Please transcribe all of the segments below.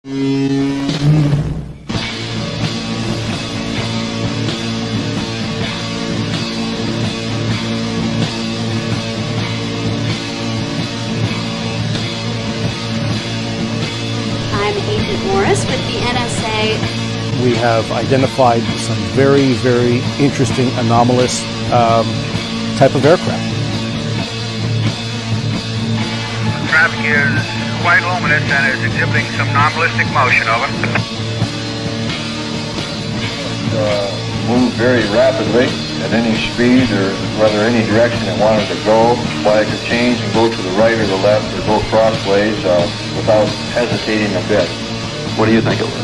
Agent Morris with the NSA. We have identified some very, very interesting anomalous type of aircraft. Traffic is quite luminous and is exhibiting some non-ballistic motion, over. Move very rapidly at any speed or whether any direction it wanted to go, why it could change and go to the right or the left or go crossways without hesitating a bit. What do you think it was?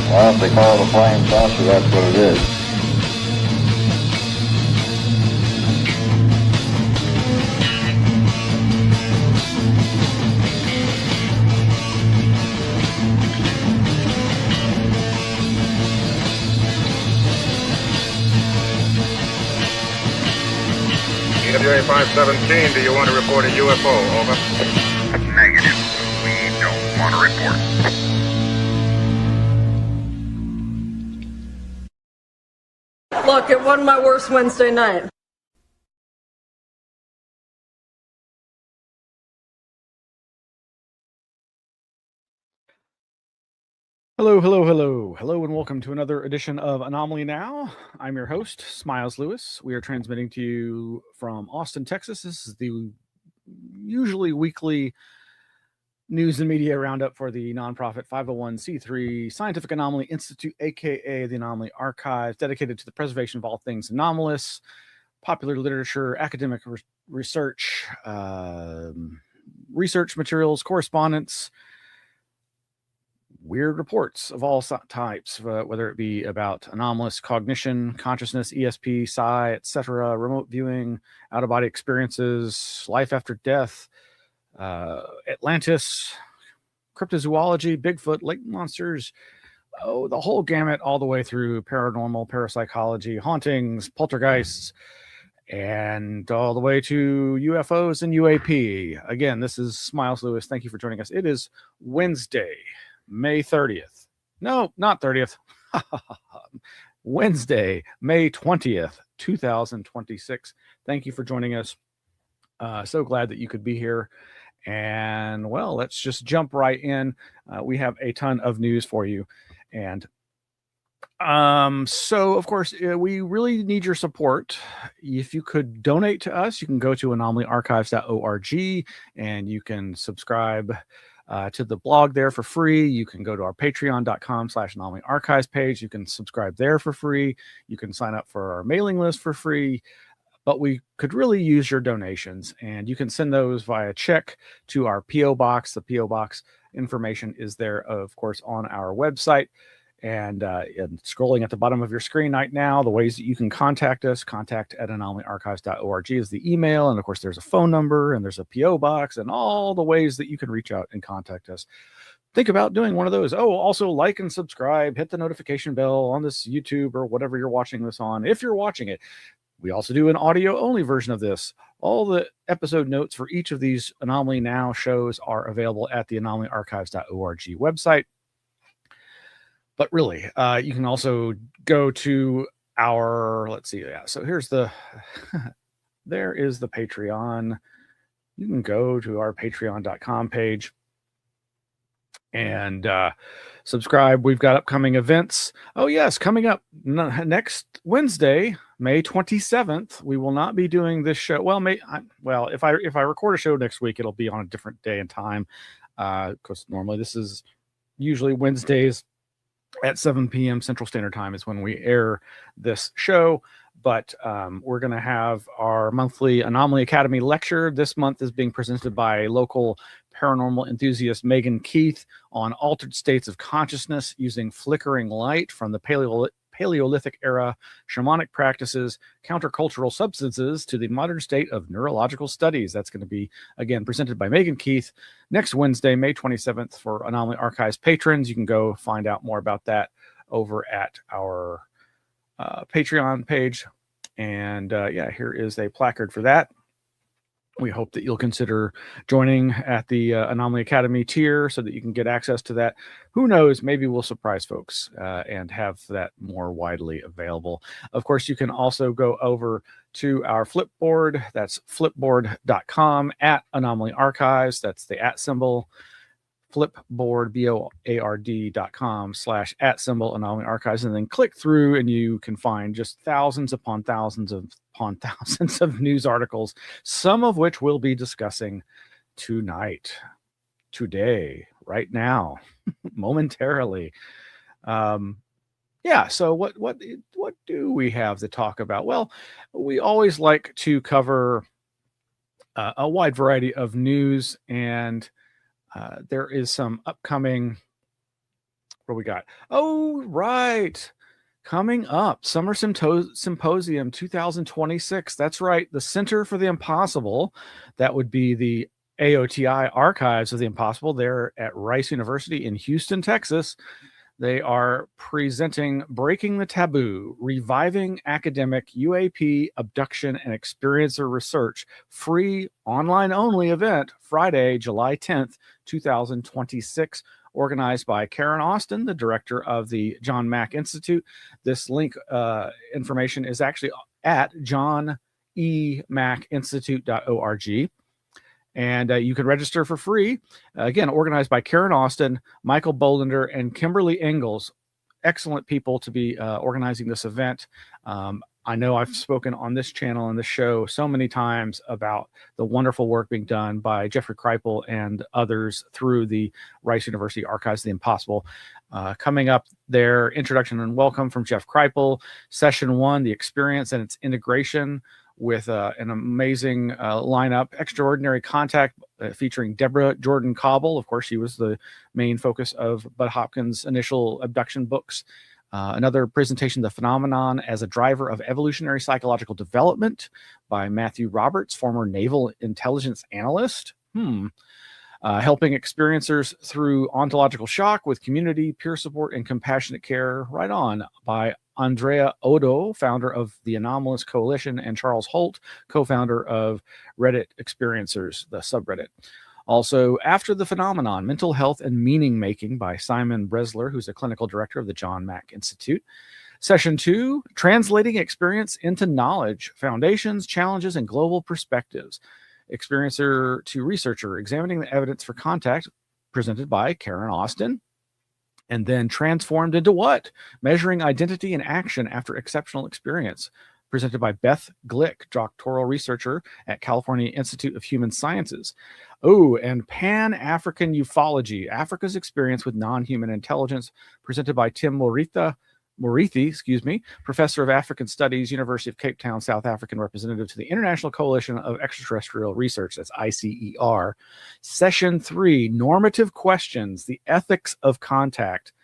Well, if they call it a flying saucer, that's what it is. EWA 517, do you want to report a UFO? Over. Negative. We don't want to report. Look, it wasn't my worst Wednesday night. Hello, and welcome to another edition of Anomaly Now. I'm your host, Smiles Lewis. We are transmitting to you from Austin, Texas. This is the usually weekly news and media roundup for the nonprofit 501c3 Scientific Anomaly Institute, aka the Anomaly Archives, dedicated to the preservation of all things anomalous, popular literature, academic research, research materials, correspondence, weird reports of all types, whether it be about anomalous cognition, consciousness, ESP, psi, etc., remote viewing, out-of-body experiences, life after death, Atlantis, cryptozoology, Bigfoot, lake monsters, the whole gamut, all the way through paranormal, parapsychology, hauntings, poltergeists, and all the way to UFOs and UAP. Again, this is Smiles Lewis. Thank you for joining us. It is Wednesday, May 30th. No, not 30th. Wednesday, May 20th, 2026. Thank you for joining us. So glad that you could be here. And well, let's just jump right in. We have a ton of news for you. And so of course, we really need your support. If you could donate to us, you can go to anomalyarchives.org and you can subscribe to the blog there for free. You can go to our patreon.com/anomalyarchives page. You can subscribe there for free. You can sign up for our mailing list for free. But we could really use your donations, and you can send those via check to our P.O. Box. The P.O. Box information is there, of course, on our website. And scrolling at the bottom of your screen right now, the ways that you can contact us, contact@anomalyarchives.org is the email. And of course, there's a phone number and there's a P.O. Box and all the ways that you can reach out and contact us. Think about doing one of those. Oh, also like and subscribe, hit the notification bell on this YouTube or whatever you're watching this on, if you're watching it. We also do an audio-only version of this. All the episode notes for each of these Anomaly Now shows are available at the anomalyarchives.org website. But really, you can also go to our, let's see, yeah, so here's the, there is the Patreon. You can go to our patreon.com page and subscribe. We've got upcoming events. Oh yes, coming up next Wednesday, May 27th, we will not be doing this show. Well, if I record a show next week, it'll be on a different day and time. Because normally this is usually Wednesdays at 7 p.m. Central Standard Time is when we air this show. But we're going to have our monthly Anomaly Academy lecture. This month is being presented by local paranormal enthusiast Megan Keith on altered states of consciousness using flickering light from the Paleolithic era, shamanic practices, countercultural substances to the modern state of neurological studies. That's going to be, again, presented by Megan Keith next Wednesday, May 27th for Anomaly Archives patrons. You can go find out more about that over at our Patreon page. And yeah, here is a placard for that. We hope that you'll consider joining at the Anomaly Academy tier so that you can get access to that. Who knows? Maybe we'll surprise folks and have that more widely available. Of course, you can also go over to our Flipboard. That's flipboard.com at Anomaly Archives. That's the @ symbol. Flipboard, BOARD.com/@ Anomaly Archives, and then click through and you can find just thousands upon thousands of news articles, some of which we'll be discussing today, right now, momentarily. So what do we have to talk about? Well, we always like to cover a wide variety of news, and there is some upcoming. What we got? Oh, right. Coming up, Summer Symposium 2026. That's right. The Center for the Impossible. That would be the AOTI Archives of the Impossible. They're at Rice University in Houston, Texas. They are presenting Breaking the Taboo, Reviving Academic UAP Abduction and Experiencer Research, free online-only event, Friday, July 10th, 2026, organized by Karen Austin, the director of the John Mack Institute. This link information is actually at johnemackinstitute.org. And you can register for free. Again, organized by Karen Austin, Michael Bolender, and Kimberly Ingalls. Excellent people to be organizing this event. I know I've spoken on this channel and this show so many times about the wonderful work being done by Jeffrey Kripal and others through the Rice University Archives of the Impossible. Coming up there, introduction and welcome from Jeff Kripal. Session 1, the experience and its integration, with an amazing lineup. Extraordinary Contact featuring Deborah Jordan Cobble. Of course, she was the main focus of Bud Hopkins' initial abduction books. Another presentation, The Phenomenon as a Driver of Evolutionary Psychological Development, by Matthew Roberts, former Naval Intelligence Analyst. Helping experiencers through ontological shock with community, peer support, and compassionate care. Right on, by Andrea Odo, founder of the Anomalous Coalition, and Charles Holt, co-founder of Reddit Experiencers, the subreddit. Also, After the Phenomenon, Mental Health and Meaning Making, by Simon Bresler, who's a clinical director of the John Mack Institute. Session 2, Translating Experience into Knowledge, Foundations, Challenges, and Global Perspectives. Experiencer to Researcher, Examining the Evidence for Contact, presented by Karen Austin. And then Transformed into What? Measuring Identity and Action After Exceptional Experience, presented by Beth Glick, doctoral researcher at California Institute of Human Sciences. Oh, and Pan-African Ufology, Africa's Experience with Non-Human Intelligence, presented by Tim Morithi, professor of African Studies, University of Cape Town, South African representative to the International Coalition of Extraterrestrial Research, that's ICER. Session 3, Normative Questions, the Ethics of Contact,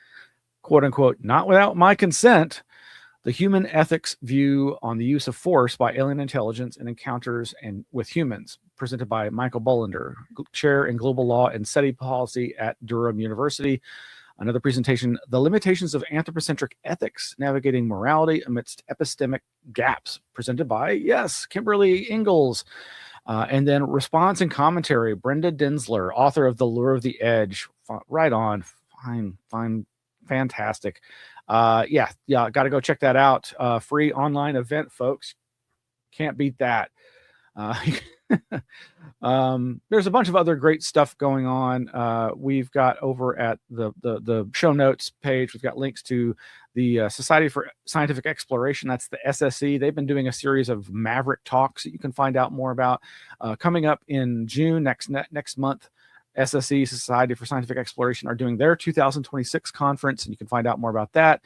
quote unquote, not without my consent, the human ethics view on the use of force by alien intelligence and encounters and with humans, presented by Michael Bolender, chair in global law and SETI policy at Durham University. Another presentation, The Limitations of Anthropocentric Ethics, Navigating Morality Amidst Epistemic Gaps, presented by, yes, Kimberly Ingalls. And then Response and Commentary, Brenda Densler, author of The Lure of the Edge. Right on. Fine, fantastic. Got to go check that out. Free online event, folks. Can't beat that. There's a bunch of other great stuff going on. We've got over at the show notes page, we've got links to the Society for Scientific Exploration. That's the SSE. They've been doing a series of Maverick talks that you can find out more about. Coming up in June, next month, SSE, Society for Scientific Exploration, are doing their 2026 conference, and you can find out more about that.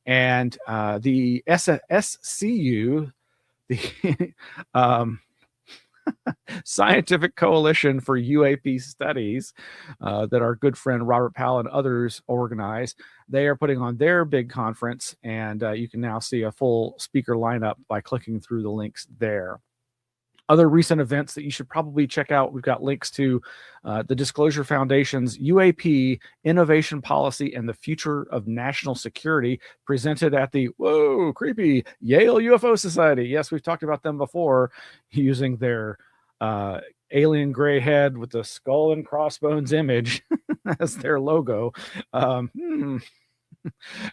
And the SCU, the Scientific Coalition for UAP Studies, that our good friend Robert Powell and others organize, they are putting on their big conference, and you can now see a full speaker lineup by clicking through the links there. Other recent events that you should probably check out, we've got links to the Disclosure Foundation's UAP Innovation Policy and the Future of National Security, presented at the, whoa, creepy, Yale UFO Society. Yes, we've talked about them before, using their alien gray head with the skull and crossbones image as their logo.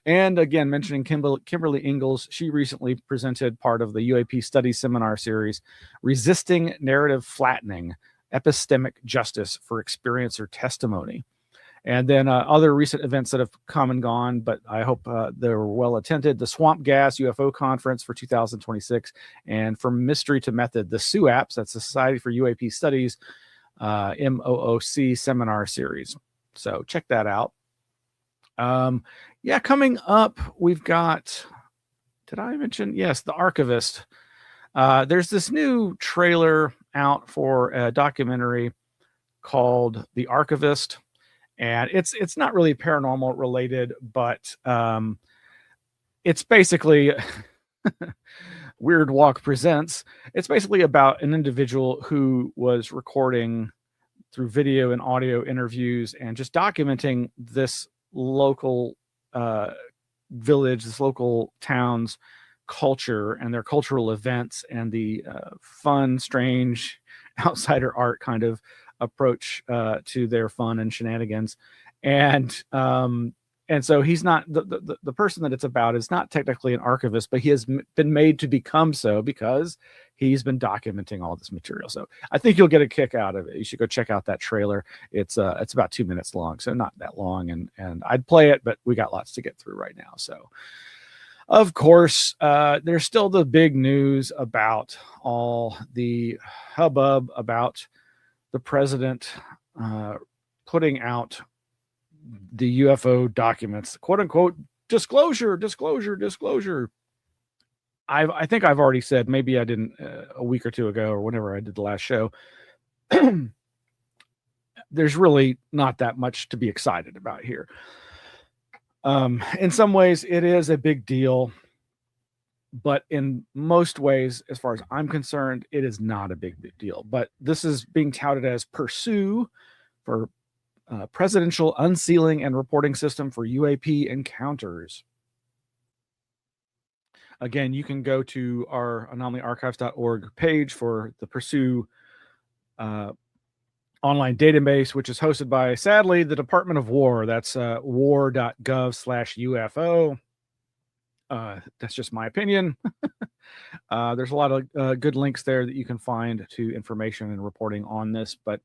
And again, mentioning Kimberly Ingalls, she recently presented part of the UAP study seminar series, Resisting Narrative Flattening, Epistemic Justice for Experiencer Testimony. And then other recent events that have come and gone, but I hope they were well attended. The Swamp Gas UFO Conference for 2026, and From Mystery to Method, the SUAPS, that's the Society for UAP Studies, MOOC seminar series. So check that out. Yeah, coming up, we've got, did I mention? Yes, The Archivist. There's this new trailer out for a documentary called The Archivist. And it's not really paranormal related, but it's basically Weird Walk Presents. It's basically about an individual who was recording through video and audio interviews and just documenting this local village, this local town's culture and their cultural events and the fun, strange, outsider art kind of approach to their fun and shenanigans. And so he's not the person that it's about is not technically an archivist, but he has been made to become so because he's been documenting all this material. So I think you'll get a kick out of it. You should go check out that trailer. It's about 2 minutes long, so not that long, and I'd play it, but we got lots to get through right now. So of course, there's still the big news about all the hubbub about the president putting out the UFO documents, quote unquote, disclosure. I think I've already said, maybe I didn't a week or two ago or whenever I did the last show, there's really not that much to be excited about here. In some ways it is a big deal, but in most ways, as far as I'm concerned, it is not a big deal. But this is being touted as Pursue for Presidential Unsealing and Reporting System for UAP Encounters. Again, you can go to our anomalyarchives.org page for the Pursue online database, which is hosted by, sadly, the Department of War. That's war.gov/UFO. That's just my opinion. There's a lot of good links there that you can find to information and reporting on this, but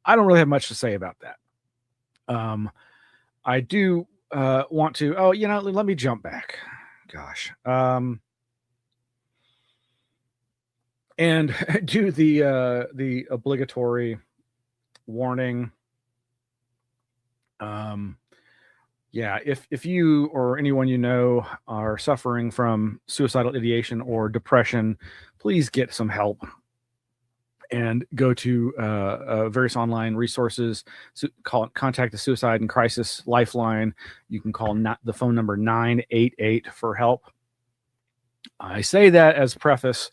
I don't really have much to say about that. I do want to, let me jump back. Gosh. And do the obligatory warning. Yeah, if you or anyone you know are suffering from suicidal ideation or depression, please get some help and go to various online resources. Contact the Suicide and Crisis Lifeline. You can call the phone number 988 for help. I say that as preface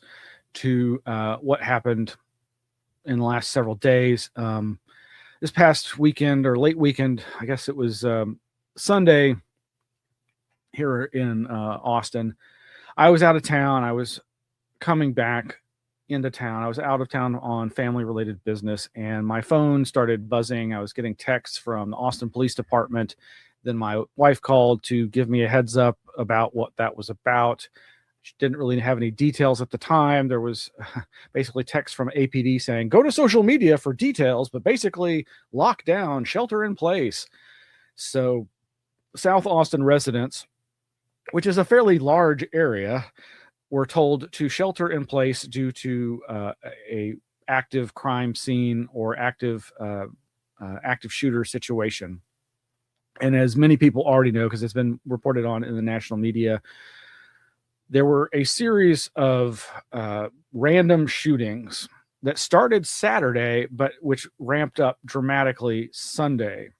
to what happened in the last several days. This past weekend or late weekend, I guess it was Sunday here in Austin. I was out of town. I was coming back into town. I was out of town on family related business, and my phone started buzzing. I was getting texts from the Austin Police Department. Then my wife called to give me a heads up about what that was about. She didn't really have any details at the time. There was basically text from APD saying, go to social media for details, but basically lock down, shelter in place. So South Austin residents, which is a fairly large area, were told to shelter in place due to a active crime scene or active shooter situation. And as many people already know, because it's been reported on in the national media, there were a series of random shootings that started Saturday, but which ramped up dramatically Sunday,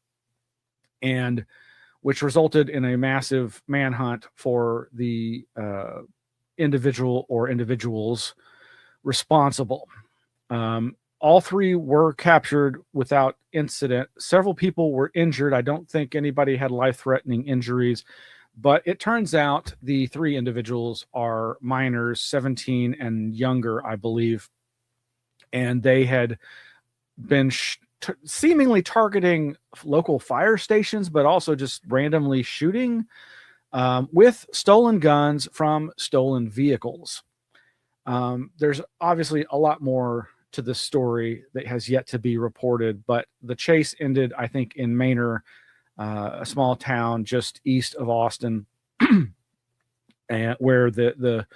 and which resulted in a massive manhunt for the individual or individuals responsible. All three were captured without incident. Several people were injured. I don't think anybody had life-threatening injuries, but it turns out the three individuals are minors, 17 and younger, I believe. and they had been seemingly targeting local fire stations, but also just randomly shooting with stolen guns from stolen vehicles. There's obviously a lot more to this story that has yet to be reported, but the chase ended, I think, in Manor, a small town just east of Austin, and where the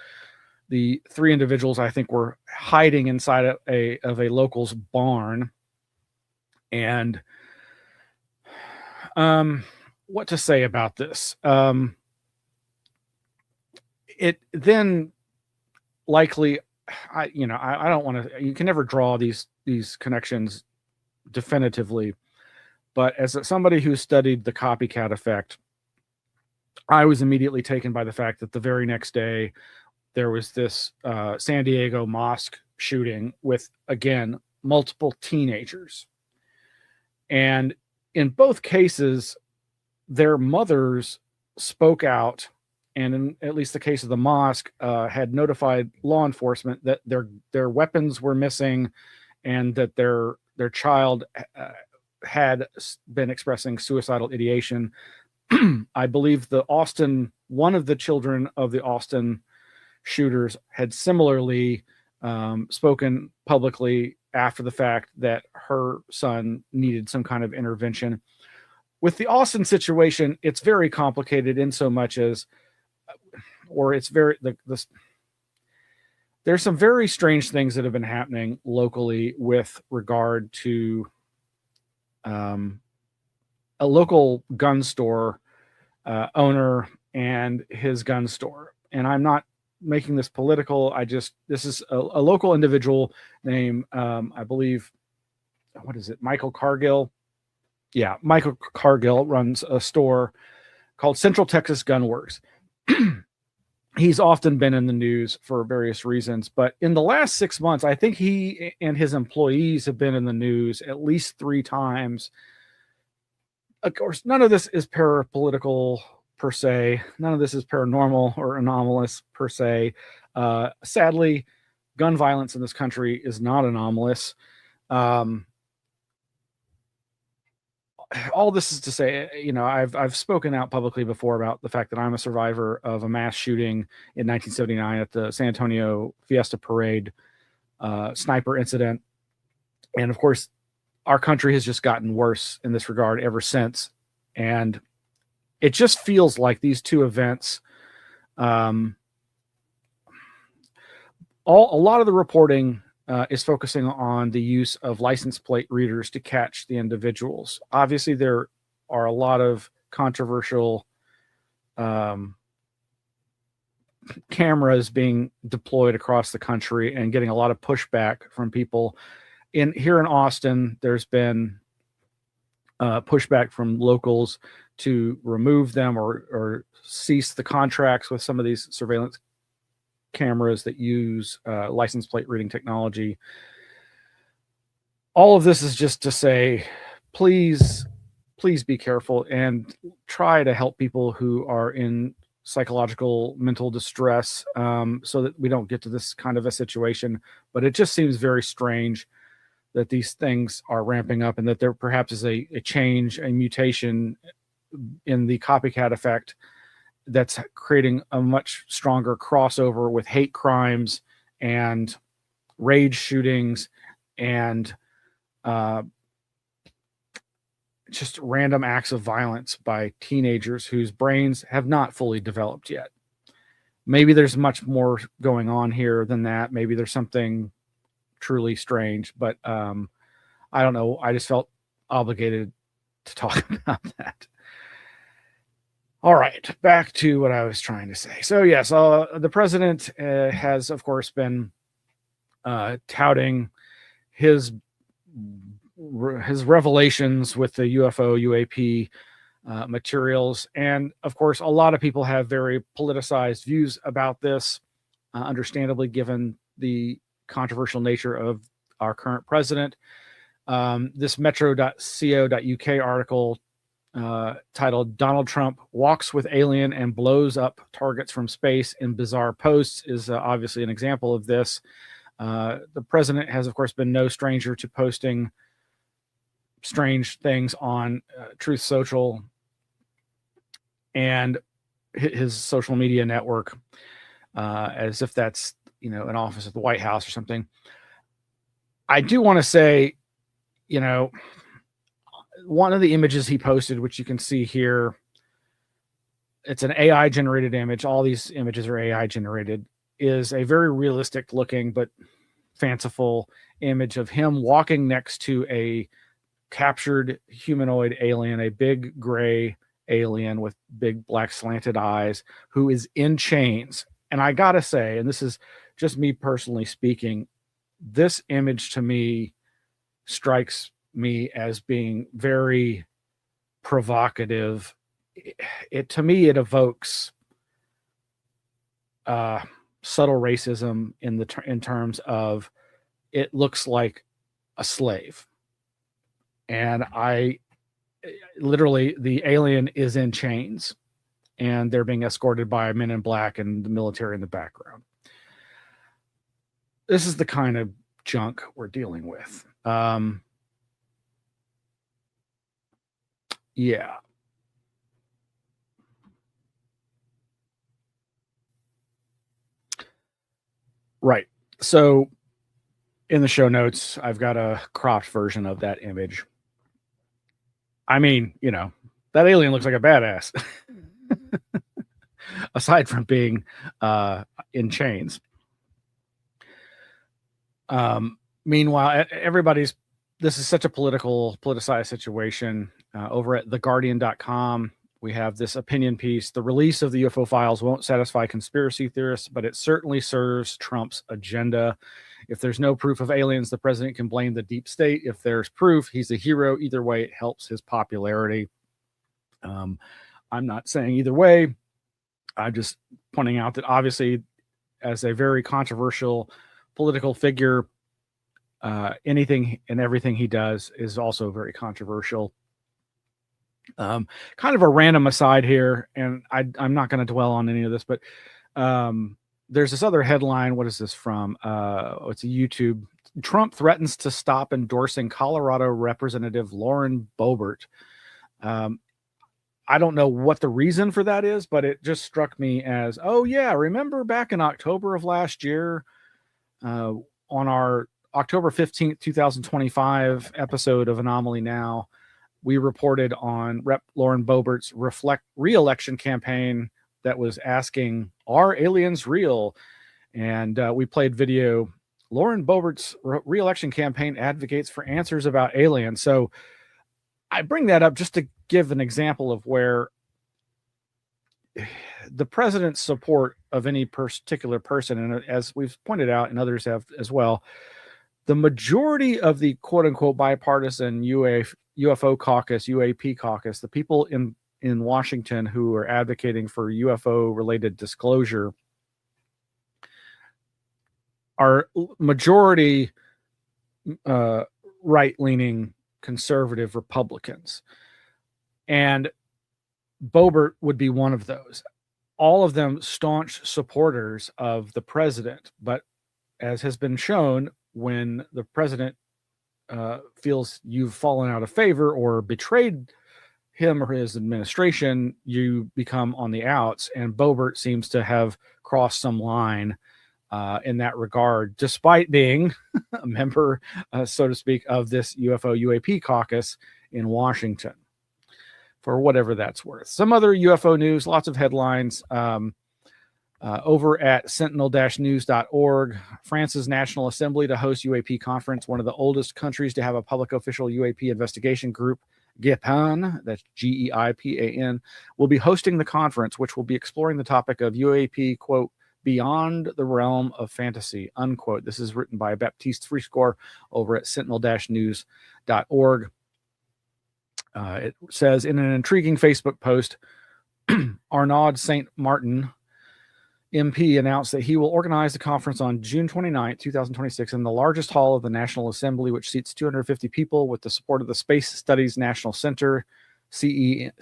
three individuals, I think, were hiding inside of a local's barn. And what to say about this? It then likely, I don't want to. You can never draw these connections definitively, but as somebody who studied the copycat effect, I was immediately taken by the fact that the very next day there was this San Diego mosque shooting with, again, multiple teenagers. And in both cases, their mothers spoke out, and in at least the case of the mosque, had notified law enforcement that their weapons were missing, and that their child had been expressing suicidal ideation. I believe one of the children of the Austin shooters had similarly spoken publicly after the fact that her son needed some kind of intervention. With the Austin situation, it's very complicated in so much as, or it's there's some very strange things that have been happening locally with regard to a local gun store owner and his gun store. And I'm not making this political. This is a local individual named, I believe, what is it? Michael Cargill. Yeah. Michael Cargill runs a store called Central Texas Gun Works. He's often been in the news for various reasons, but in the last 6 months, I think he and his employees have been in the news at least 3 times. Of course, none of this is parapolitical per se. None of this is paranormal or anomalous per se. Sadly, gun violence in this country is not anomalous. All this is to say, I've spoken out publicly before about the fact that I'm a survivor of a mass shooting in 1979 at the San Antonio Fiesta Parade sniper incident. And of course, our country has just gotten worse in this regard ever since. And it just feels like these two events, a lot of the reporting is focusing on the use of license plate readers to catch the individuals. Obviously, there are a lot of controversial cameras being deployed across the country and getting a lot of pushback from people. Here in Austin, there's been pushback from locals to remove them or cease the contracts with some of these surveillance cameras that use license plate reading technology. All of this is just to say, please be careful and try to help people who are in psychological mental distress, so that we don't get to this kind of a situation. But it just seems very strange that these things are ramping up and that there perhaps is a change, a mutation in the copycat effect that's creating a much stronger crossover with hate crimes and rage shootings and just random acts of violence by teenagers whose brains have not fully developed yet. Maybe there's much more going on here than that. Maybe there's something truly strange, but I don't know. I just felt obligated to talk about that. All right, back to what I was trying to say. So yes, the president has, of course, been touting his revelations with the UFO, UAP materials. And of course, a lot of people have very politicized views about this, understandably, given the controversial nature of our current president. This metro.co.uk article titled "Donald Trump Walks with Alien and Blows Up Targets from Space in Bizarre Posts" is obviously an example of this. The president has, of course, been no stranger to posting strange things on Truth Social and his social media network, as if that's, an office at the White House or something. I do want to say, one of the images he posted, which you can see here, it's an AI generated image. All these images are AI generated, is a very realistic looking but fanciful image of him walking next to a captured humanoid alien, a big gray alien with big black slanted eyes, who is in chains. And I gotta say, and this is just me personally speaking, this image to me strikes me as being very provocative. To me, it evokes subtle racism in terms of, it looks like a slave. And literally, the alien is in chains and they're being escorted by men in black and the military in the background. This is the kind of junk we're dealing with. Yeah. Right. So in the show notes, I've got a cropped version of that image. I mean, that alien looks like a badass. Aside from being in chains. Meanwhile, this is such a politicized situation. Over at theguardian.com, we have this opinion piece. The release of the UFO files won't satisfy conspiracy theorists, but it certainly serves Trump's agenda. If there's no proof of aliens, the president can blame the deep state. If there's proof, he's a hero. Either way, it helps his popularity. I'm not saying either way. I'm just pointing out that obviously, as a very controversial political figure, anything and everything he does is also very controversial. Kind of a random aside here, and I'm not going to dwell on any of this, but there's this other headline. What is this from? It's a YouTube. Trump threatens to stop endorsing Colorado Representative Lauren Boebert. I don't know what the reason for that is, but it just struck me as, oh yeah, remember back in October of last year, on our October 15th, 2025 episode of Anomaly-NOW, we reported on Rep. Lauren Boebert's re-election campaign that was asking, are aliens real? And we played video. Lauren Boebert's re-election campaign advocates for answers about aliens. So I bring that up just to give an example of where the president's support of any particular person, and as we've pointed out and others have as well, the majority of the quote-unquote bipartisan UFO caucus, UAP caucus, the people in Washington who are advocating for UFO-related disclosure are majority right-leaning conservative Republicans. And Boebert would be one of those. All of them staunch supporters of the president. But as has been shown, when the president feels you've fallen out of favor or betrayed him or his administration, you become on the outs. And Boebert seems to have crossed some line in that regard, despite being a member, so to speak, of this UFO UAP caucus in Washington, for whatever that's worth. Some other UFO news, lots of headlines. Over at sentinel-news.org, France's National Assembly to host UAP conference, one of the oldest countries to have a public official UAP investigation group, GEPAN, that's GEIPAN, will be hosting the conference, which will be exploring the topic of UAP, quote, beyond the realm of fantasy, unquote. This is written by Baptiste Friscore over at sentinel-news.org. It says, in an intriguing Facebook post, Arnaud St. Martin, MP, announced that he will organize the conference on June 29, 2026, in the largest hall of the National Assembly, which seats 250 people, with the support of the Space Studies National Center, CNES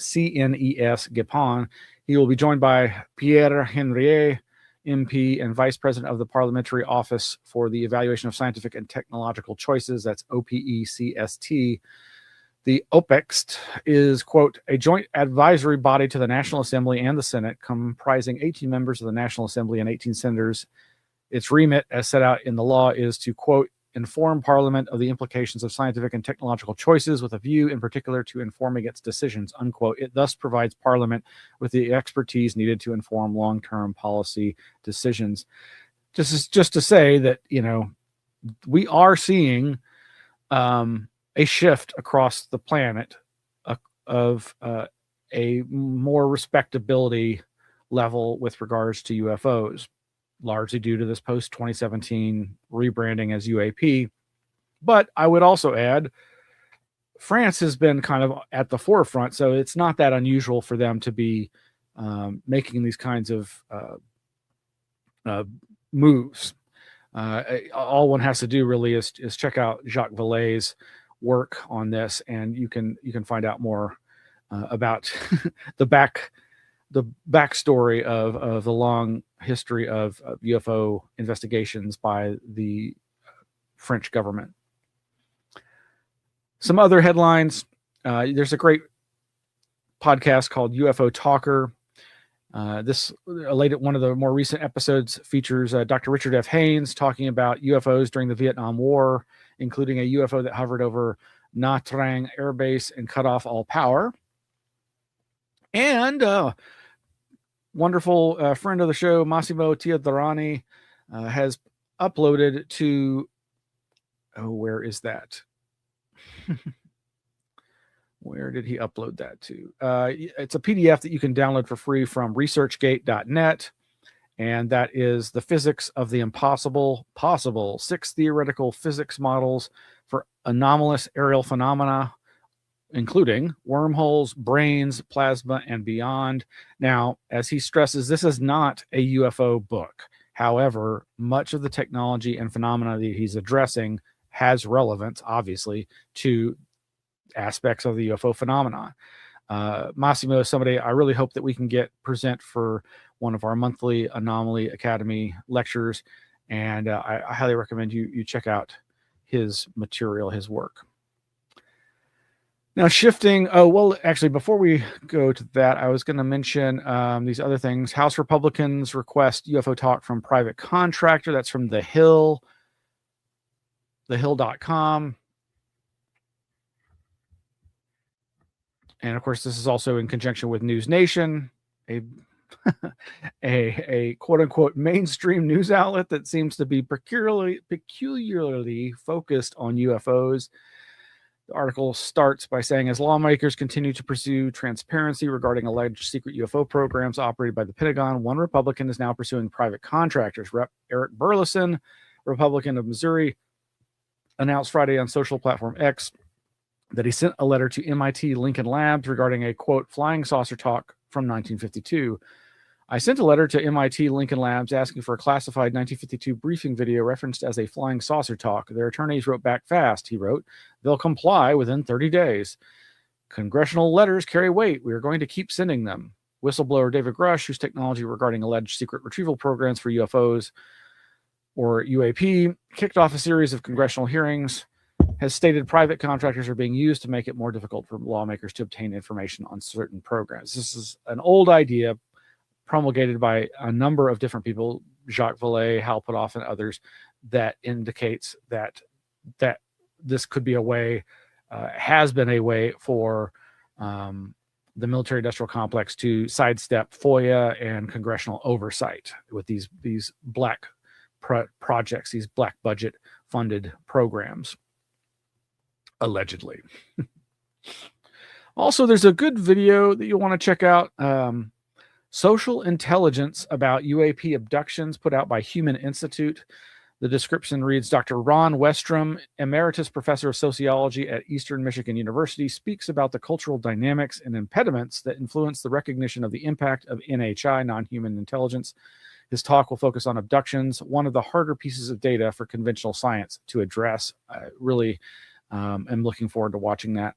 GEPAN. He will be joined by Pierre Henriet, MP and Vice President of the Parliamentary Office for the Evaluation of Scientific and Technological Choices. That's OPECST. The OPEXT is, quote, a joint advisory body to the National Assembly and the Senate, comprising 18 members of the National Assembly and 18 senators. Its remit, as set out in the law, is to, quote, inform Parliament of the implications of scientific and technological choices with a view in particular to informing its decisions, unquote. It thus provides Parliament with the expertise needed to inform long-term policy decisions. This is just to say that, you know, we are seeing a shift across the planet of a more respectability level with regards to UFOs, largely due to this post-2017 rebranding as UAP. But I would also add, France has been kind of at the forefront, so it's not that unusual for them to be making these kinds of moves. All one has to do really is check out Jacques Vallée's work on this, and you can find out more about the backstory of the long history of UFO investigations by the French government. Some other headlines. There's a great podcast called UFO Talker. One of the more recent episodes features Dr. Richard F. Haynes talking about UFOs during the Vietnam War, including a UFO that hovered over Nha Trang Air Base and cut off all power. And wonderful friend of the show, Massimo Teodrani, has uploaded to, where is that? Where did he upload that to? It's a PDF that you can download for free from researchgate.net. And that is The Physics of the Impossible, Possible, 6 Theoretical Physics Models for Anomalous Aerial Phenomena, including wormholes, brains, plasma, and beyond. Now, as he stresses, this is not a UFO book. However, much of the technology and phenomena that he's addressing has relevance, obviously, to aspects of the UFO phenomenon. Massimo is somebody I really hope that we can present for one of our monthly Anomaly Academy lectures, and I highly recommend you check out his material, his work. Now shifting, actually, before we go to that, I was going to mention these other things. House Republicans request UFO talk from private contractor. That's from The Hill, thehill.com. And of course, this is also in conjunction with News Nation, a quote unquote mainstream news outlet that seems to be peculiarly focused on UFOs. The article starts by saying, as lawmakers continue to pursue transparency regarding alleged secret UFO programs operated by the Pentagon, one Republican is now pursuing private contractors. Rep. Eric Burleson, Republican of Missouri, announced Friday on social platform X that he sent a letter to MIT Lincoln Labs regarding a, quote, flying saucer talk from 1952. I sent a letter to MIT Lincoln Labs asking for a classified 1952 briefing video referenced as a flying saucer talk. Their attorneys wrote back fast, he wrote. They'll comply within 30 days. Congressional letters carry weight. We are going to keep sending them. Whistleblower David Grush, whose technology regarding alleged secret retrieval programs for UFOs, or UAP, kicked off a series of congressional hearings, has stated private contractors are being used to make it more difficult for lawmakers to obtain information on certain programs. This is an old idea promulgated by a number of different people, Jacques Vallée, Hal Puthoff, and others, that indicates that this could be a way, has been a way for the military-industrial complex to sidestep FOIA and congressional oversight with these black projects, these black budget-funded programs, allegedly. Also, there's a good video that you'll want to check out. Social Intelligence About UAP Abductions, put out by Human Institute. The description reads, Dr. Ron Westrom, Emeritus Professor of Sociology at Eastern Michigan University, speaks about the cultural dynamics and impediments that influence the recognition of the impact of NHI, non-human intelligence. His talk will focus on abductions, one of the harder pieces of data for conventional science to address. I really am looking forward to watching that.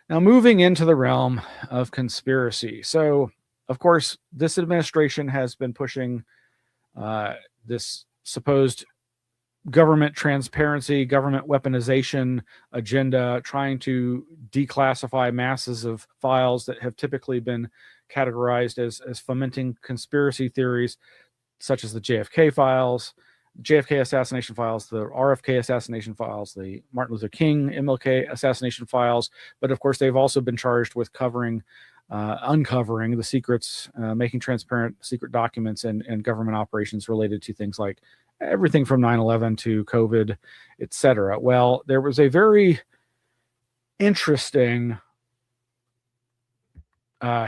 Now, moving into the realm of conspiracy. So, of course, this administration has been pushing this supposed government transparency, government weaponization agenda, trying to declassify masses of files that have typically been categorized as fomenting conspiracy theories, such as the JFK files, JFK assassination files, the RFK assassination files, the Martin Luther King MLK assassination files. But of course, they've also been charged with uncovering the secrets, making transparent secret documents and government operations related to things like everything from 9/11 to COVID, etc. Well, there was a very interesting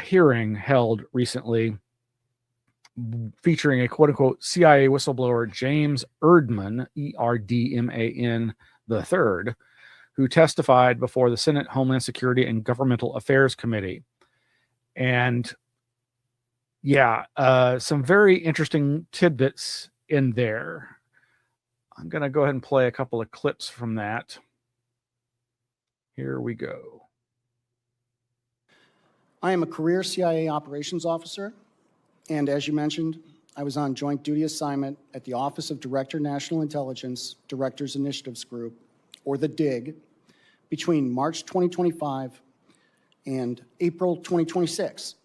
hearing held recently featuring a quote-unquote CIA whistleblower, James Erdman, Erdman III, who testified before the Senate Homeland Security and Governmental Affairs Committee. And yeah, some very interesting tidbits in there. I'm going to go ahead and play a couple of clips from that. Here we go. I am a career CIA operations officer, and as you mentioned, I was on joint duty assignment at the Office of Director National Intelligence Directors Initiatives Group, or the DIG, between March 2025 and April 2026.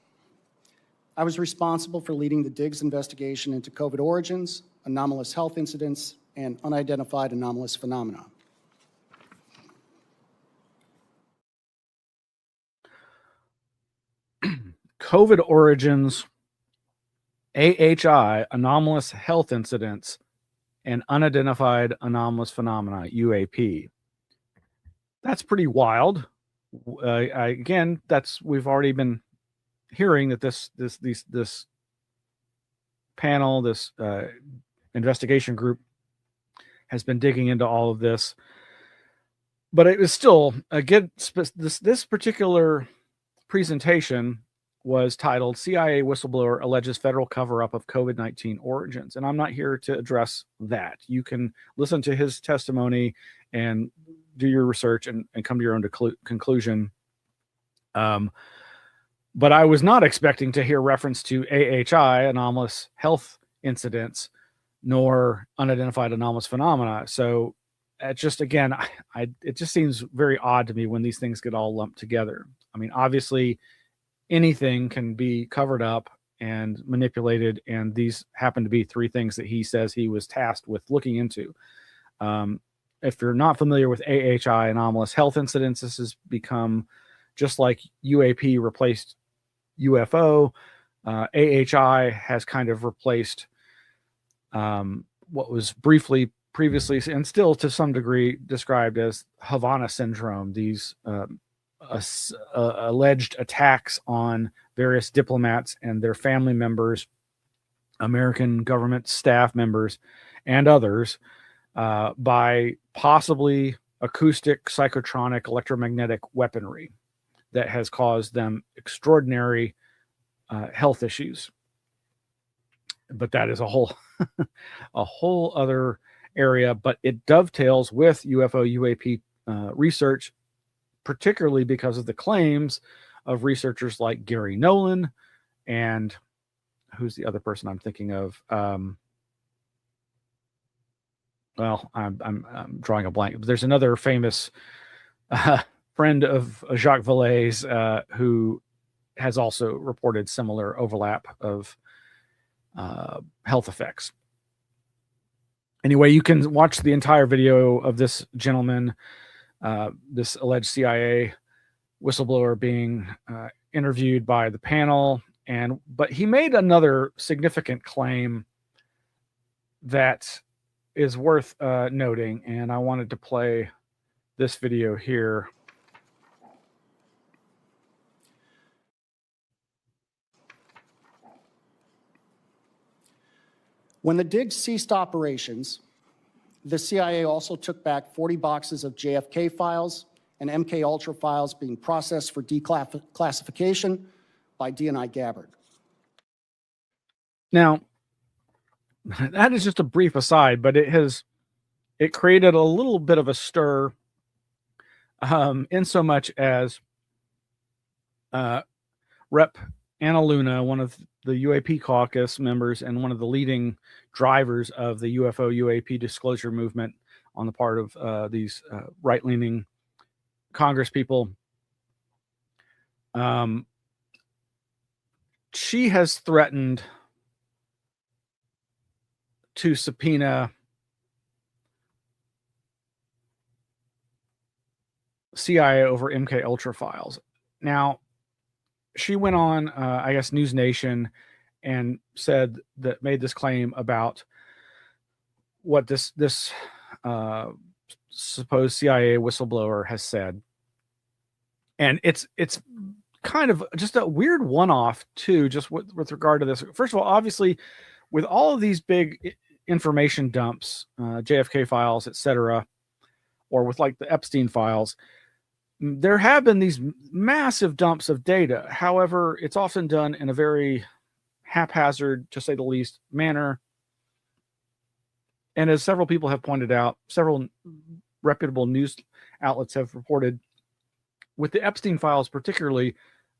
I was responsible for leading the DIG's investigation into COVID origins, anomalous health incidents, and unidentified anomalous phenomena. COVID origins, AHI, anomalous health incidents, and unidentified anomalous phenomena, UAP. That's pretty wild. Again, we've already been hearing that this panel, this investigation group, has been digging into all of this. But it was still, again, this particular presentation was titled CIA Whistleblower Alleges Federal Cover-Up of COVID-19 Origins. And I'm not here to address that. You can listen to his testimony and do your research and come to your own conclusion. But I was not expecting to hear reference to AHI, anomalous health incidents, nor unidentified anomalous phenomena. So it just, again, it just seems very odd to me when these things get all lumped together. I mean, obviously, anything can be covered up and manipulated, and these happen to be three things that he says he was tasked with looking into. If you're not familiar with AHI, anomalous health incidents, this has become just like UAP replaced UFO. AHI has kind of replaced what was briefly previously and still to some degree described as Havana syndrome, these alleged attacks on various diplomats and their family members, American government staff members, and others by possibly acoustic, psychotronic, electromagnetic weaponry that has caused them extraordinary health issues. But that is a whole other area, but it dovetails with UFO UAP research, particularly because of the claims of researchers like Gary Nolan and who's the other person I'm thinking of? Well, I'm drawing a blank. There's another famous friend of Jacques Vallée's who has also reported similar overlap of health effects. Anyway, you can watch the entire video of this gentleman, this alleged CIA whistleblower being interviewed by the panel. But he made another significant claim that is worth noting, and I wanted to play this video here. When the DIG ceased operations, the CIA also took back 40 boxes of JFK files and MK Ultra files being processed for declassification by DNI Gabbard. Now, that is just a brief aside, but it created a little bit of a stir in so much as Rep. Anna Luna, one of the UAP caucus members and one of the leading drivers of the UFO UAP disclosure movement on the part of these right-leaning Congress people. She has threatened to subpoena CIA over MK Ultra files. Now, she went on, I guess, News Nation and made this claim about what this supposed CIA whistleblower has said. And it's kind of just a weird one-off too, just with regard to this. First of all, obviously, with all of these big information dumps, JFK files, etc., or with like the Epstein files, there have been these massive dumps of data. However, it's often done in a very haphazard, to say the least, manner. And as several people have pointed out, several reputable news outlets have reported, with the Epstein files particularly,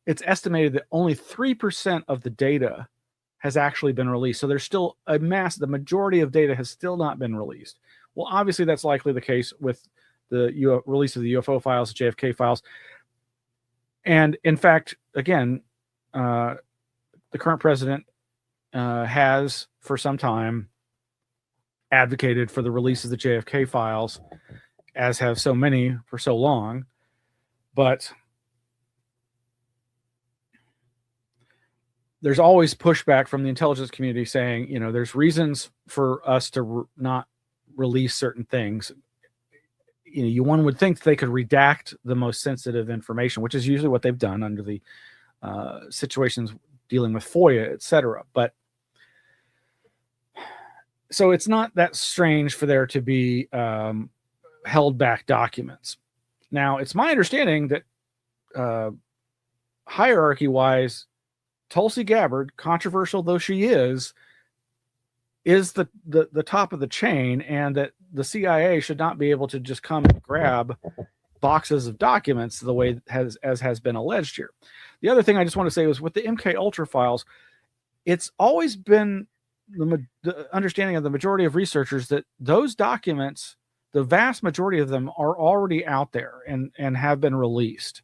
it's estimated that only 3% of the data has actually been released. So there's still the majority of data has still not been released. Well, obviously that's likely the case with the release of the UFO files, the JFK files. And in fact, again, the current president has for some time advocated for the release of the JFK files, as have so many for so long. But there's always pushback from the intelligence community saying, there's reasons for us to not release certain things. One would think they could redact the most sensitive information, which is usually what they've done under the situations dealing with FOIA, etc. But so it's not that strange for there to be held back documents. Now, it's my understanding that hierarchy-wise, Tulsi Gabbard, controversial though she is the top of the chain, and that the CIA should not be able to just come and grab boxes of documents the way as has been alleged here. The other thing I just want to say was with the MK Ultra files, it's always been the understanding of the majority of researchers that those documents, the vast majority of them, are already out there and have been released.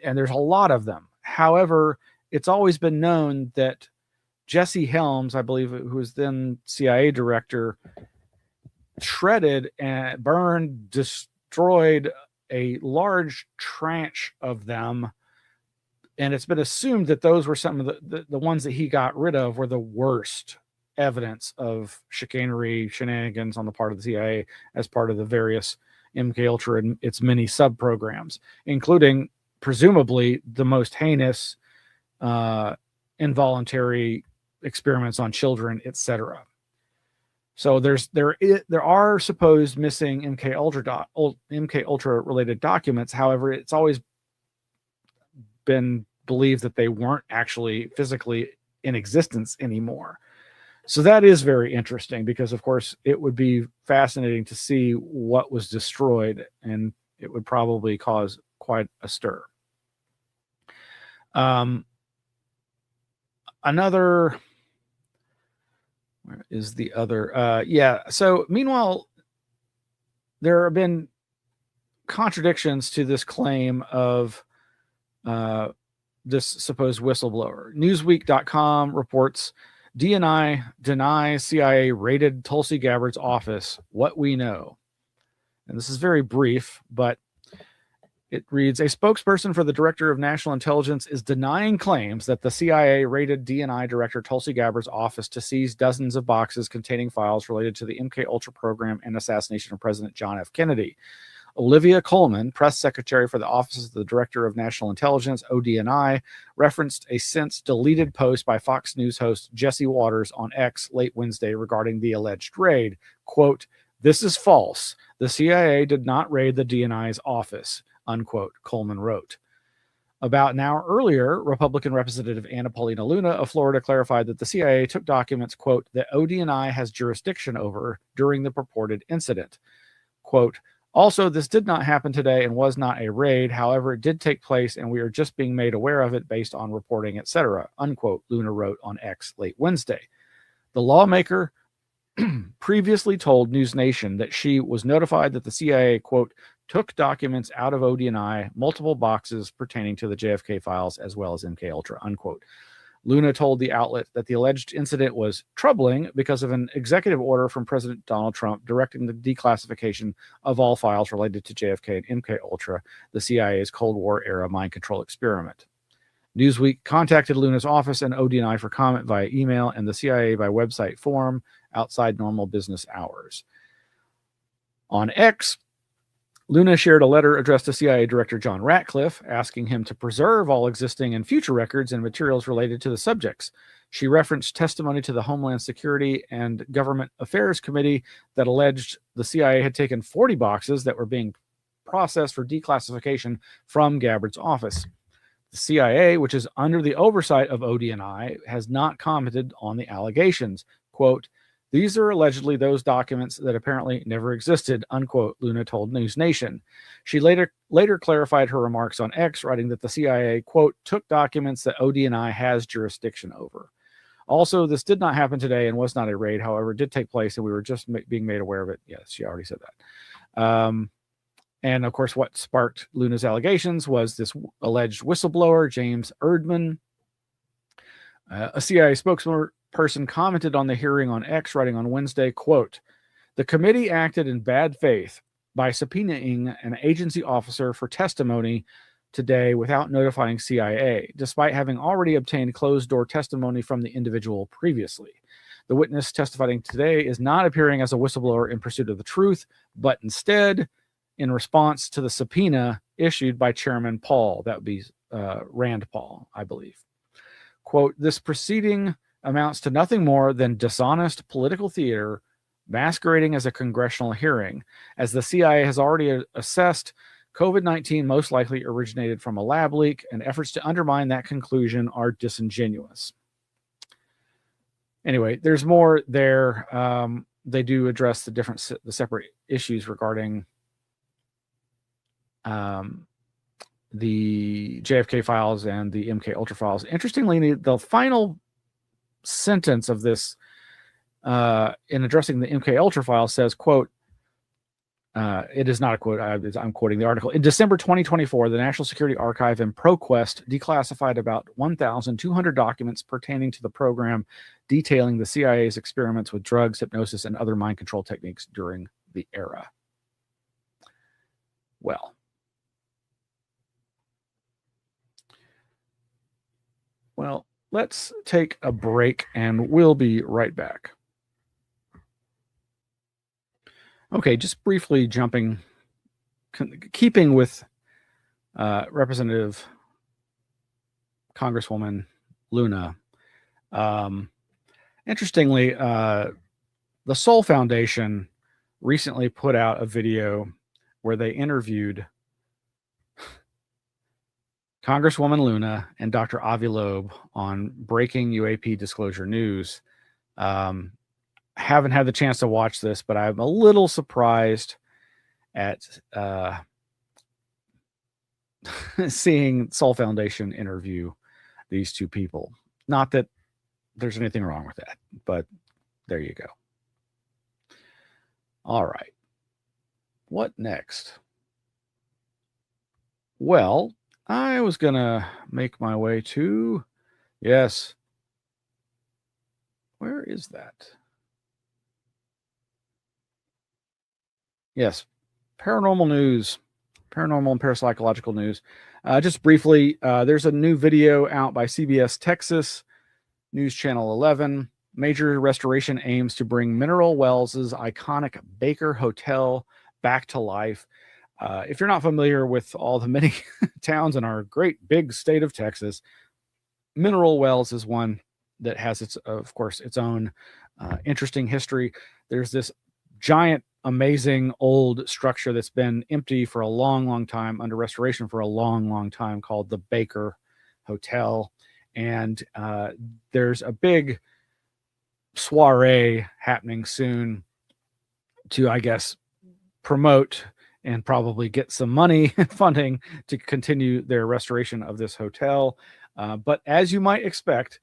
And there's a lot of them. However, it's always been known that Jesse Helms, I believe, who was then CIA director, shredded and burned, destroyed a large tranche of them. And it's been assumed that those were some of the ones that he got rid of were the worst evidence of chicanery, shenanigans on the part of the CIA as part of the various MK Ultra and its many sub-programs, including presumably the most heinous involuntary experiments on children, etc. So there are supposed missing MK Ultra related documents. However, it's always been believed that they weren't actually physically in existence anymore. So that is very interesting because, of course, it would be fascinating to see what was destroyed, and it would probably cause quite a stir. Where is the other? So meanwhile, there have been contradictions to this claim of this supposed whistleblower. Newsweek.com reports DNI denies CIA raided Tulsi Gabbard's office. What we know. And this is very brief, but it reads, a spokesperson for the Director of National Intelligence is denying claims that the CIA raided DNI Director Tulsi Gabbard's office to seize dozens of boxes containing files related to the MK Ultra program and assassination of President John F. Kennedy. Olivia Coleman, press secretary for the Office of the Director of National Intelligence, ODNI, referenced a since deleted post by Fox News host Jesse Waters on X late Wednesday regarding the alleged raid. Quote, "This is false. The CIA did not raid the DNI's office," unquote, Coleman wrote. About an hour earlier, Republican Representative Anomaly-NOW of Florida clarified that the CIA took documents, quote, that ODNI has jurisdiction over during the purported incident. Quote, Also, this did not happen today and was not a raid. However, it did take place and we are just being made aware of it based on reporting, etc., unquote, Luna wrote on X late Wednesday. The lawmaker previously told News Nation that she was notified that the CIA, quote, took documents out of ODNI, multiple boxes pertaining to the JFK files as well as MKUltra, unquote. Luna told the outlet that the alleged incident was troubling because of an executive order from President Donald Trump directing the declassification of all files related to JFK and MKUltra, the CIA's Cold War era mind control experiment. Newsweek contacted Luna's office and ODNI for comment via email and the CIA by website forum outside normal business hours. On X, Luna shared a letter addressed to CIA Director John Ratcliffe, asking him to preserve all existing and future records and materials related to the subjects. She referenced testimony to the Homeland Security and Government Affairs Committee that alleged the CIA had taken 40 boxes that were being processed for declassification from Gabbard's office. The CIA, which is under the oversight of ODNI, has not commented on the allegations. Quote, these are allegedly those documents that apparently never existed, unquote, Luna told News Nation. She later clarified her remarks on X, writing that the CIA, quote, took documents that ODNI has jurisdiction over. Also, this did not happen today and was not a raid. However, it did take place and we were just being made aware of it. Yes, she already said that. And of course, what sparked Luna's allegations was this alleged whistleblower, James Erdman. A CIA spokesperson commented on the hearing on X, writing on Wednesday, quote, the committee acted in bad faith by subpoenaing an agency officer for testimony today without notifying CIA, despite having already obtained closed-door testimony from the individual previously. The witness testifying today is not appearing as a whistleblower in pursuit of the truth, but instead in response to the subpoena issued by Chairman Paul. That would be Rand Paul, I believe. Quote, this proceeding amounts to nothing more than dishonest political theater masquerading as a congressional hearing. As the CIA has already assessed, COVID-19 most likely originated from a lab leak, and efforts to undermine that conclusion are disingenuous. Anyway, there's more there. They do address the separate issues regarding the JFK files and the MKUltra files. Interestingly, the final sentence of this in addressing the MKUltra file says, quote, it is not a quote, I'm quoting the article. In December 2024, the National Security Archive and ProQuest declassified about 1,200 documents pertaining to the program detailing the CIA's experiments with drugs, hypnosis, and other mind control techniques during the era. Well, let's take a break and we'll be right back. Okay, just briefly jumping, keeping with Representative Congresswoman Luna. Interestingly, the Soul Foundation recently put out a video where they interviewed Congresswoman Luna and Dr. Avi Loeb on breaking UAP disclosure news. Haven't had the chance to watch this, but I'm a little surprised at seeing Soul Foundation interview these two people. Not that there's anything wrong with that, but there you go. All right. What next? Well, I was going to make my way to, yes. Where is that? Yes, paranormal news, paranormal and parapsychological news. Just briefly, there's a new video out by CBS Texas, News Channel 11. Major restoration aims to bring Mineral Wells' iconic Baker Hotel back to life. If you're not familiar with all the many towns in our great big state of Texas, Mineral Wells is one that has its, of course, its own interesting history. There's this giant, amazing old structure that's been empty for a long, long time, under restoration for a long, long time, called the Baker Hotel. And there's a big soiree happening soon to, I guess, promote and probably get some money and funding to continue their restoration of this hotel. But as you might expect,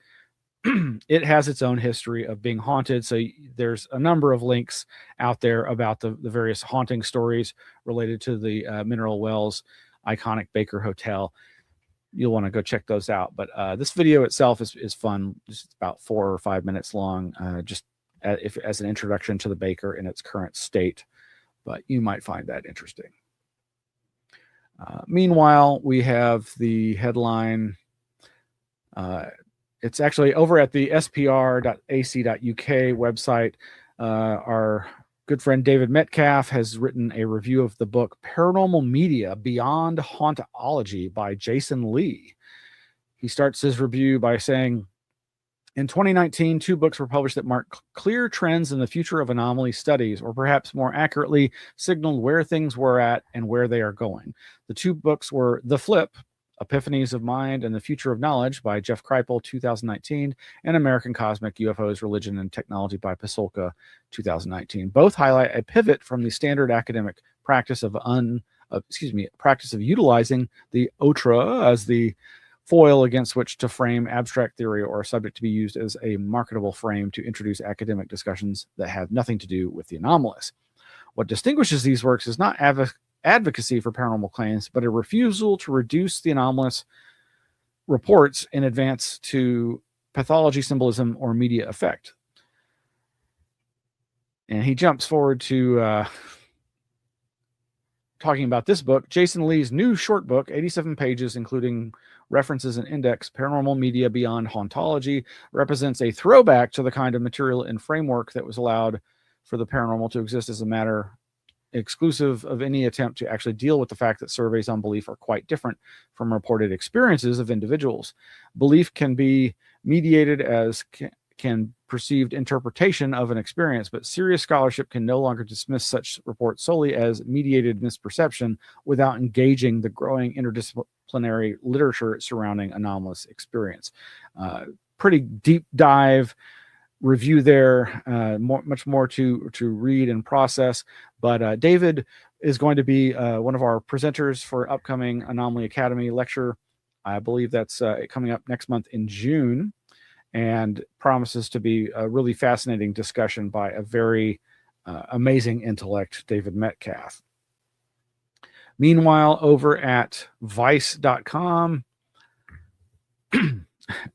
it has its own history of being haunted. So there's a number of links out there about the various haunting stories related to the Mineral Wells iconic Baker Hotel. You'll want to go check those out. But this video itself is fun. It's about 4 or 5 minutes long, just as an introduction to the Baker in its current state. But you might find that interesting. Meanwhile, we have the headline. It's actually over at the spr.ac.uk website. Our good friend David Metcalf has written a review of the book Paranormal Media Beyond Hauntology by Jason Lee. He starts his review by saying, in 2019, 2 books were published that mark clear trends in the future of anomaly studies, or perhaps more accurately, signaled where things were at and where they are going. The 2 books were The Flip, Epiphanies of Mind and the Future of Knowledge by Jeff Kripal, 2019, and American Cosmic UFOs, Religion, and Technology by Pasolka, 2019. Both highlight a pivot from the standard academic practice of utilizing the outre as the foil against which to frame abstract theory or a subject to be used as a marketable frame to introduce academic discussions that have nothing to do with the anomalous. What distinguishes these works is not advocacy for paranormal claims, but a refusal to reduce the anomalous reports in advance to pathology, symbolism, or media effect. And he jumps forward to talking about this book, Jason Lee's new short book, 87 pages, including references and index, Paranormal Media Beyond Hauntology, represents a throwback to the kind of material and framework that was allowed for the paranormal to exist as a matter exclusive of any attempt to actually deal with the fact that surveys on belief are quite different from reported experiences of individuals. Belief can be mediated as can perceived interpretation of an experience, but serious scholarship can no longer dismiss such reports solely as mediated misperception without engaging the growing interdisciplinary literature surrounding anomalous experience. Pretty deep dive review there, much more to read and process. But David is going to be one of our presenters for upcoming Anomaly Academy lecture. I believe that's coming up next month in June, and promises to be a really fascinating discussion by a very amazing intellect, David Metcalf. Meanwhile, over at vice.com,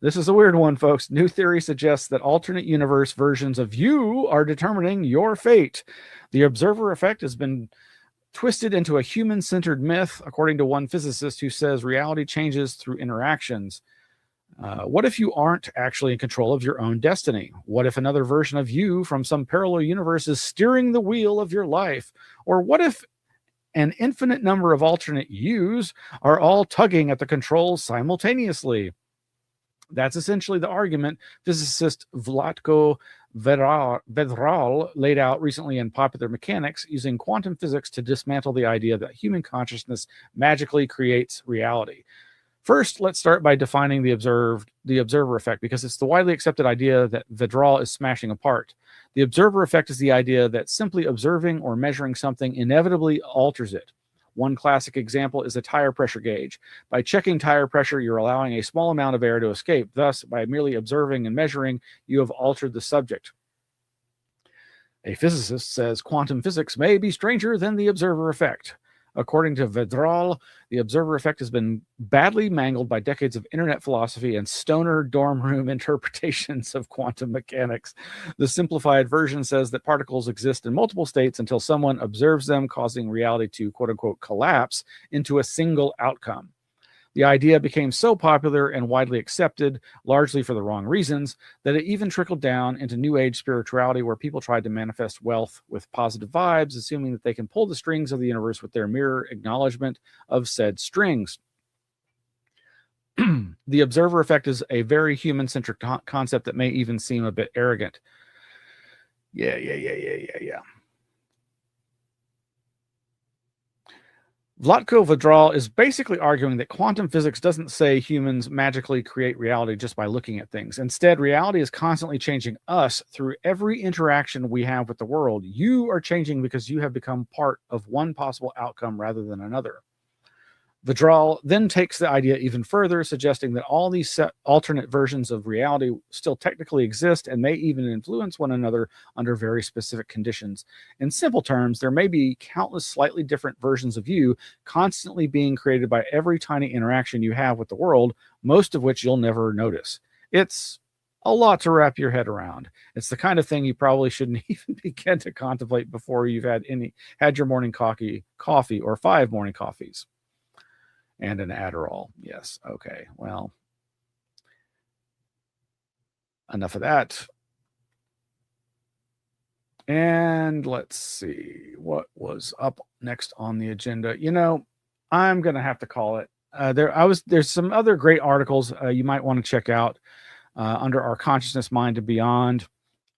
this is a weird one, folks. New theory suggests that alternate universe versions of you are determining your fate. The observer effect has been twisted into a human-centered myth, according to one physicist who says reality changes through interactions. What if you aren't actually in control of your own destiny? What if another version of you from some parallel universe is steering the wheel of your life? Or what if an infinite number of alternate yous are all tugging at the controls simultaneously? That's essentially the argument physicist Vlatko Vedral laid out recently in Popular Mechanics, using quantum physics to dismantle the idea that human consciousness magically creates reality. First, let's start by defining the observer effect, because it's the widely accepted idea that Vedral is smashing apart. The observer effect is the idea that simply observing or measuring something inevitably alters it. One classic example is a tire pressure gauge. By checking tire pressure, you're allowing a small amount of air to escape. Thus, by merely observing and measuring, you have altered the subject. A physicist says quantum physics may be stranger than the observer effect. According to Vedral, the observer effect has been badly mangled by decades of internet philosophy and stoner dorm room interpretations of quantum mechanics. The simplified version says that particles exist in multiple states until someone observes them, causing reality to, quote unquote, collapse into a single outcome. The idea became so popular and widely accepted, largely for the wrong reasons, that it even trickled down into New Age spirituality, where people tried to manifest wealth with positive vibes, assuming that they can pull the strings of the universe with their mere acknowledgement of said strings. The observer effect is a very human-centric concept that may even seem a bit arrogant. Yeah. Vlatko Vidral is basically arguing that quantum physics doesn't say humans magically create reality just by looking at things. Instead, reality is constantly changing us through every interaction we have with the world. You are changing because you have become part of one possible outcome rather than another. Vidral then takes the idea even further, suggesting that all these alternate versions of reality still technically exist and may even influence one another under very specific conditions. In simple terms, there may be countless slightly different versions of you constantly being created by every tiny interaction you have with the world, most of which you'll never notice. It's a lot to wrap your head around. It's the kind of thing you probably shouldn't even begin to contemplate before you've had your morning coffee or 5 morning coffees. And an Adderall. Yes. Okay. Well, enough of that. And let's see what was up next on the agenda. I'm going to have to call it. There's some other great articles you might want to check out under our Consciousness, Mind, and Beyond.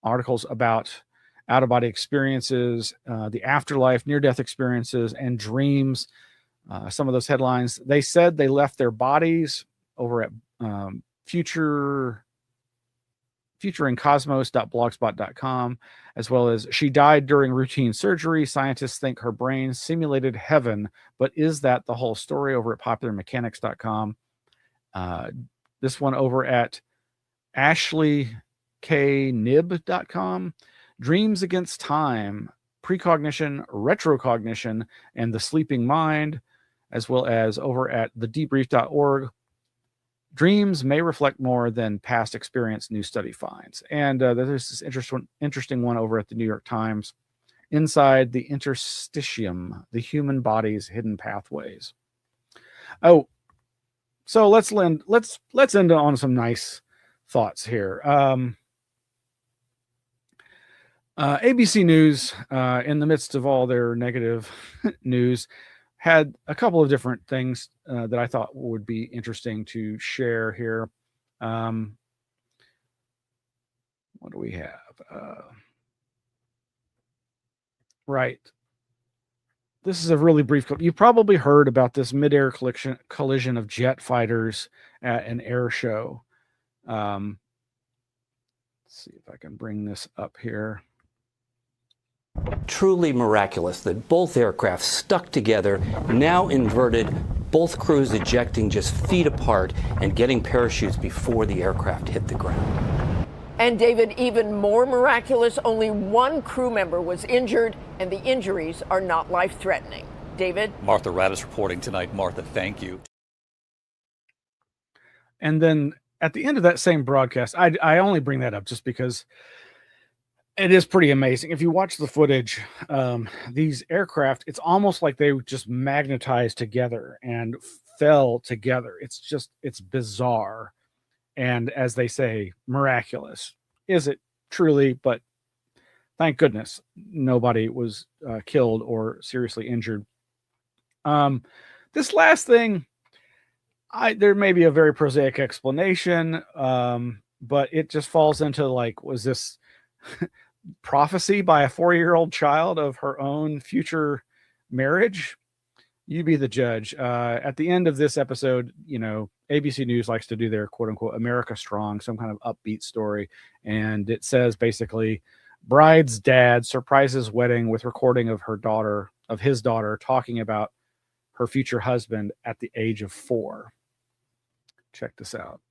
Articles about out-of-body experiences, the afterlife, near-death experiences, and dreams. Some of those headlines, they said they left their bodies over at futureincosmos.blogspot.com, as well as she died during routine surgery. Scientists think her brain simulated heaven, but is that the whole story over at popularmechanics.com? This one over at ashleyknib.com. Dreams Against Time, Precognition, Retrocognition, and the Sleeping Mind, as well as over at thedebrief.org. Dreams may reflect more than past experience, new study finds. And there's this interesting one over at the New York Times, Inside the Interstitium, the Human Body's Hidden Pathways. Oh, so let's end on some nice thoughts here. ABC News, in the midst of all their negative news, had a couple of different things that I thought would be interesting to share here. What do we have? Right. This is a really brief clip. You probably heard about this mid-air collision of jet fighters at an air show. Let's see if I can bring this up here. Truly miraculous that both aircraft stuck together, now inverted, both crews ejecting just feet apart and getting parachutes before the aircraft hit the ground. And David, even more miraculous, only one crew member was injured, and the injuries are not life-threatening. David? Martha Radis reporting tonight. Martha, thank you. And then at the end of that same broadcast, I only bring that up just because it is pretty amazing. If you watch the footage, these aircraft, it's almost like they just magnetized together and fell together. It's bizarre. And as they say, miraculous. Is it truly? But thank goodness nobody was killed or seriously injured. This last thing, there may be a very prosaic explanation, but it just falls into like, was this prophecy by a 4-year-old child of her own future marriage? You be the judge. At the end of this episode, ABC News likes to do their quote unquote America Strong, some kind of upbeat story. And it says basically, bride's dad surprises wedding with recording of his daughter talking about her future husband at the age of 4. Check this out.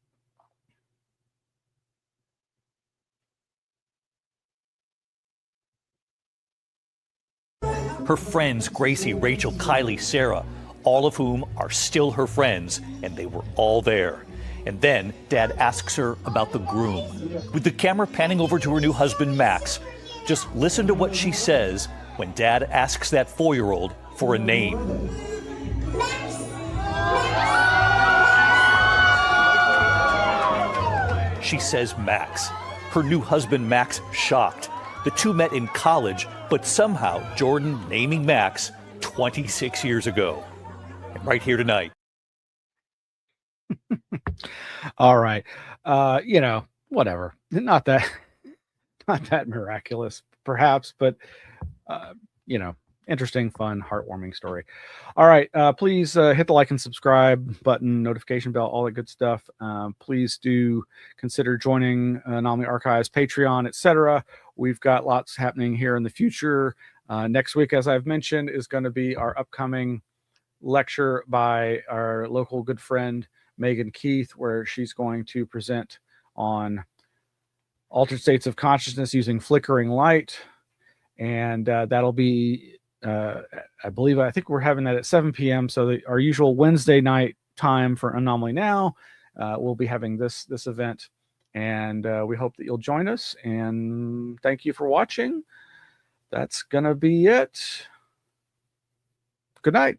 Her friends, Gracie, Rachel, Kylie, Sarah, all of whom are still her friends, and they were all there. And then Dad asks her about the groom. With the camera panning over to her new husband, Max, just listen to what she says when Dad asks that 4-year-old for a name. She says Max. Her new husband, Max, shocked. The two met in college, but somehow Jordan naming Max 26 years ago. And right here tonight. All right. Whatever. Not that miraculous, perhaps, but interesting, fun, heartwarming story. All right. Please hit the like and subscribe button, notification bell, all that good stuff. Please do consider joining Anomaly Archives, Patreon, etc. We've got lots happening here in the future. Next week, as I've mentioned, is going to be our upcoming lecture by our local good friend, Megan Keith, where she's going to present on altered states of consciousness using flickering light. And that'll be, I think we're having that at 7 p.m. So our usual Wednesday night time for Anomaly Now, we'll be having this event. And we hope that you'll join us. And thank you for watching. That's going to be it. Good night.